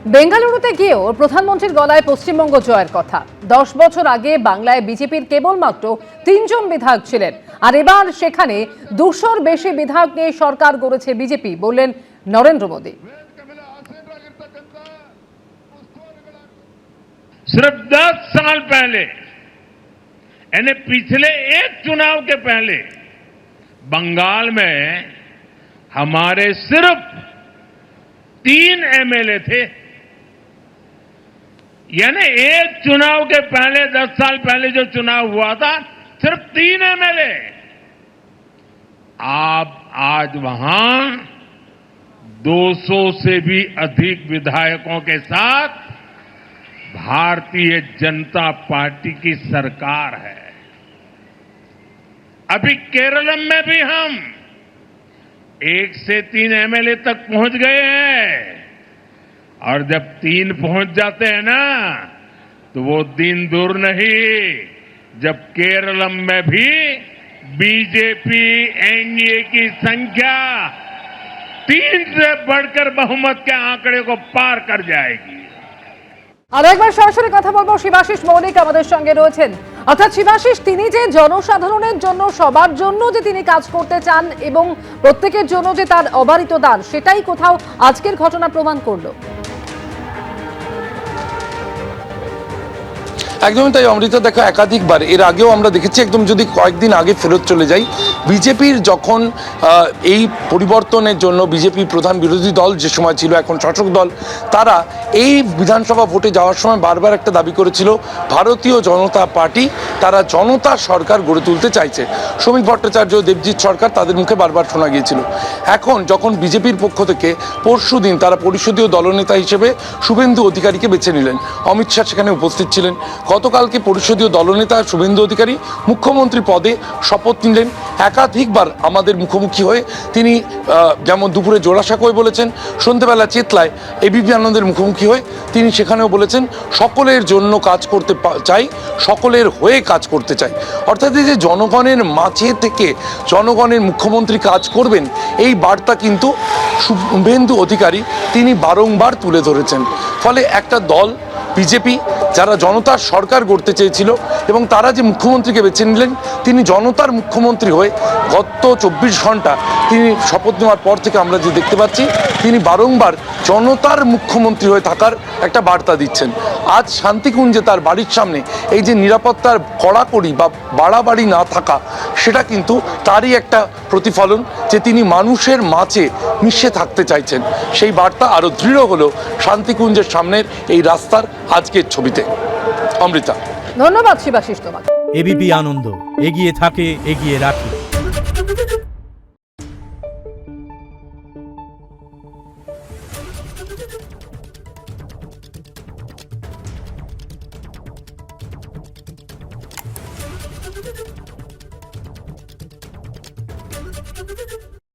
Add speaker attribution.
Speaker 1: বেঙ্গালুরুতে গিয়েও প্রধানমন্ত্রীর গলায় পশ্চিমবঙ্গ জয়ের কথা। 10 বছর আগে বাংলায় বিজেপির কেবলমাত্র 3 জন বিধায়ক ছিলেন, আর এবার সেখানে 200-র বেশি বিধায়ক নিয়ে সরকার গড়েছে বিজেপি, বললেন নরেন্দ্র মোদী।
Speaker 2: सिर्फ 10 साल पहले यानी पिछले एक चुनाव के पहले बंगाल में हमारे सिर्फ 3 एमएलए थे। यानी एक चुनाव के पहले 10 साल पहले जो चुनाव हुआ था सिर्फ 3 एमएलए। आज वहां 200 से भी अधिक विधायकों के साथ भारतीय जनता पार्टी की सरकार है। अभी केरलम में भी हम 1 से 3 एमएलए तक पहुंच गए हैं, और जब 3 पहुंच जाते हैं ना तो वो दिन दूर नहीं जब केरलम में भी बीजेपी एनडीए की संख्या 3 से बढ़कर बहुमत के आंकड़े को पार कर जाएगी।
Speaker 1: আর একবার সরাসরি কথা বলবো, শিবাশিস মৌলিক আমাদের সঙ্গে রয়েছেন। অর্থাৎ শিবাশিস, তিনি যে জনসাধারণের জন্য, সবার জন্য যে তিনি কাজ করতে চান এবং প্রত্যেকের জন্য যে তার অবারিত দান, সেটাই কোথাও আজকের ঘটনা প্রমাণ করলো।
Speaker 3: একদমই তাই অমৃতা। দেখো, একাধিকবার এর আগেও আমরা দেখেছি, একদম যদি কয়েকদিন আগে ফেরত চলে যাই, বিজেপির যখন এই পরিবর্তনের জন্য বিজেপি প্রধান বিরোধী দল যে সময় ছিল, এখন শাসক দল, তারা এই বিধানসভা ভোটে যাওয়ার সময় বারবার একটা দাবি করেছিল, ভারতীয় জনতা পার্টি তারা জনতার সরকার গড়ে তুলতে চাইছে। শ্রমিক ভট্টাচার্য, দেবজিৎ সরকার, তাদের মুখে বারবার শোনা গিয়েছিল। এখন যখন বিজেপির পক্ষ থেকে পরশুদিন তারা পরিষদীয় দলনেতা হিসেবে শুভেন্দু অধিকারীকে বেছে নিলেন, অমিত শাহ সেখানে উপস্থিত ছিলেন। গতকালকে পরিষদীয় দলনেতা শুভেন্দু অধিকারী মুখ্যমন্ত্রী পদে শপথ নিলেন। একাধিকবার আমাদের মুখোমুখি হয়ে তিনি যেমন দুপুরে জোড়াসাঁকোয় বলেছেন, সন্ধ্যেবেলা চেতলায় এবিপি আনন্দের মুখোমুখি হয়ে তিনি সেখানেও বলেছেন, সকলের জন্য কাজ করতে চাই, সকলের হয়ে কাজ করতে চাই। অর্থাৎ এই যে জনগণের মাঝে থেকে জনগণের মুখ্যমন্ত্রী কাজ করবেন, এই বার্তা কিন্তু শুভেন্দু অধিকারী তিনি বারংবার তুলে ধরেছেন। ফলে একটা দল বিজেপি যারা জনতার সরকার গড়তে চেয়েছিল এবং তারা যে মুখ্যমন্ত্রীকে বেছে নিলেন, তিনি জনতার মুখ্যমন্ত্রী হয়ে গত 24 ঘন্টা তিনি শপথ নেওয়ার পর থেকে আমরা যে দেখতে পাচ্ছি, তিনি বারংবার জনতার মুখ্যমন্ত্রী হয়ে থাকার একটা বার্তা দিচ্ছেন। আজ শান্তিকুঞ্জে তার বাড়ির সামনে এই যে নিরাপত্তার কড়াকড়ি বা বাড়াবাড়ি না থাকা, সেটা কিন্তু তারই একটা প্রতিফলন যে তিনি মানুষের মাঝে মিশে থাকতে চাইছেন। সেই বার্তা আরও দৃঢ় হলো শান্তিকুঞ্জের সামনের এই রাস্তার আজকের ছবিতে। অমৃতা,
Speaker 1: ধন্যবাদ শিবাশিস তোমাকে।
Speaker 4: এবিপি আনন্দ, এগিয়ে থাকে, এগিয়ে রাখে।
Speaker 5: Thank you.